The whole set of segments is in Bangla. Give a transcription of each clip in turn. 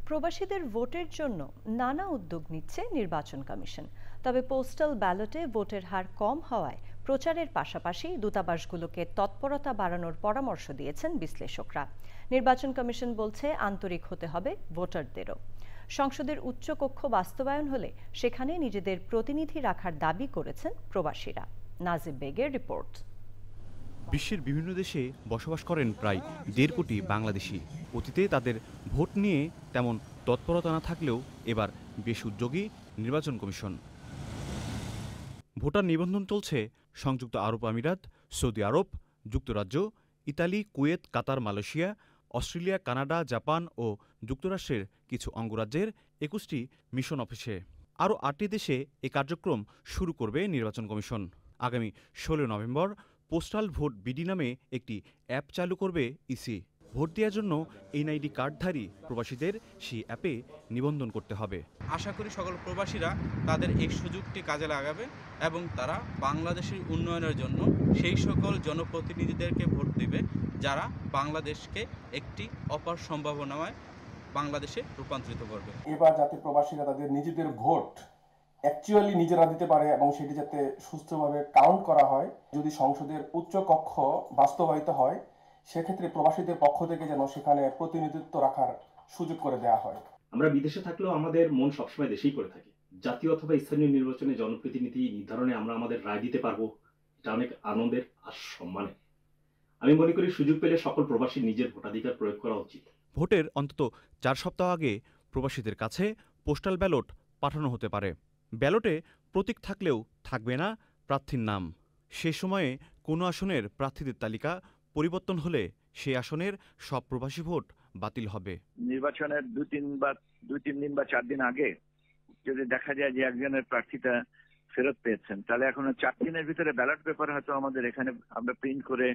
প্রবাসীদের ভোটের জন্য নানা উদ্যোগ নিচ্ছে নির্বাচন কমিশন। তবে পোস্টাল ব্যালটে ভোটের হার কম হওয়ায় প্রচারের পাশাপাশি দূতাবাসগুলোকে তৎপরতা বাড়ানোর পরামর্শ দিয়েছেন বিশ্লেষকরা। নির্বাচন কমিশন বলছে আন্তরিক হতে হবে ভোটারদেরও। সংসদের উচ্চকক্ষ বাস্তবায়ন হলে সেখানে নিজেদের প্রতিনিধি রাখার দাবি করেছেন প্রবাসীরা। নাজিব বেগের রিপোর্ট। বিশ্বের বিভিন্ন দেশে বসবাস করেন প্রায় 1.5 কোটি বাংলাদেশি। অতীতে তাদের ভোট নিয়ে তেমন তৎপরতা না থাকলেও এবার বেশ উদ্যোগী নির্বাচন কমিশন। ভোটার নিবন্ধন চলছে সংযুক্ত আরব আমিরাত, সৌদি আরব, যুক্তরাজ্য, ইতালি, কুয়েত, কাতার, মালয়েশিয়া, অস্ট্রেলিয়া, কানাডা, জাপান ও যুক্তরাষ্ট্রের কিছু অঙ্গরাজ্যের 21টি মিশন অফিসে। আরও 8টি দেশে এ কার্যক্রম শুরু করবে নির্বাচন কমিশন। আগামী 16 নভেম্বর পোস্টাল ভোট বিডি নামে একটি অ্যাপ চালু করবে ইসি। ভোট দেওয়ার জন্য এনআইডি কার্ডধারী প্রবাসীদের সেই অ্যাপে নিবন্ধন করতে হবে। আশা করি সকল প্রবাসীরা তাদের এই সুযোগটি কাজে লাগাবে এবং তারা বাংলাদেশের উন্নয়নের জন্য সেই সকল জনপ্রতিনিধিদেরকে ভোট দেবে যারা বাংলাদেশকে একটি অপার সম্ভাবনায় বাংলাদেশে রূপান্তরিত করবে। এবার যাতে প্রবাসীরা তাদের নিজেদের ভোট অ্যাকচুয়ালি নিজেরা দিতে পারে এবং সেটি যাতে সুষ্ঠুভাবে কাউন্ট করা হয়। যদি সংসদের উচ্চ কক্ষ বাস্তবায়িত হয় সেক্ষেত্রে প্রবাসীদের পক্ষ থেকে যেন সেখানে প্রতিনিধিত্ব রাখার সুযোগ করে দেওয়া হয়। আমরা বিদেশে থাকলেও আমাদের মন সবসময় দেশেই করে থাকে। জাতীয় অথবা স্থানীয় নির্বাচনে জনপ্রতিনিধি নির্ধারণে আমরা আমাদের রায় দিতে পারবো, এটা অনেক আনন্দের আর সম্মানের। আমি মনে করি সুযোগ পেলে সকল প্রবাসী নিজের ভোটাধিকার প্রয়োগ করা উচিত। ভোটের অন্তত 4 সপ্তাহ আগে প্রবাসীদের কাছে পোস্টাল ব্যালট পাঠানো হতে পারে। ব্যালটে প্রতীক থাকলেও থাকবে না প্রার্থীর নাম। সে সময়ে কোনো আসনের প্রার্থীদের তালিকা পরিবর্তন হলে সেই আসনের সব প্রবাসী ভোট বাতিল হবে। নির্বাচনের 2-3 দিন বা 4 দিন আগে যদি দেখা যায় যে একজনের প্রার্থীতা ফেরত পেয়েছেন, তাহলে এখন 4 দিনের ভিতরে ব্যালট পেপার হয়তো আমাদের এখানে আমরা প্রিন্ট করে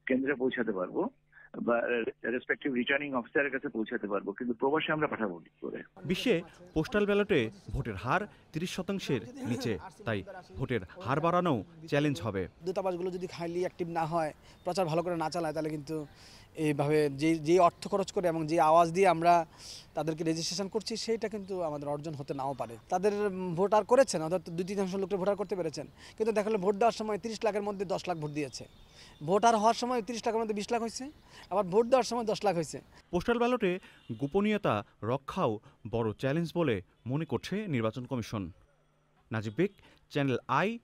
কেন্দ্রে পৌঁছাতে পারবো বা রেসপেক্টিভ রিটার্নিং অফিসারের কাছে পৌঁছাতে পারবো, কিন্তু প্রবাসী আমরা পাঠাবো কি করে? বিশ্বে পোস্টাল ব্যালটে ভোটের হার 30%-এর নিচে, তাই ভোটের হার বাড়ানো চ্যালেঞ্জ হবে। দূতাবাসগুলো যদি হাইলি অ্যাক্টিভ না হয়, প্রচার ভালো করে না চালায়, তাহলে কিন্তু এইভাবে যে অর্থ খরচ করে এবং যে আওয়াজ দিয়ে আমরা তাদেরকে রেজিস্ট্রেশন করছি সেইটা কিন্তু আমাদের অর্জন হতে নাও পারে। তাদের ভোটার করেছেন, অর্থাৎ 2-3 লোককে ভোটার করতে পেরেছেন, কিন্তু দেখা গেলো ভোট দেওয়ার সময় 30 লাখের মধ্যে 10 লাখ ভোট দিয়েছে। ভোটার হওয়ার সময় 30 লাখের মধ্যে 20 লাখ হয়েছে, আবার ভোট দেওয়ার সময় 10 লাখ হয়েছে। পোস্টাল ব্যালটে গোপনীয়তা রক্ষাও বড় চ্যালেঞ্জ বলে মনে করছে নির্বাচন commission. Najib beg, channel I,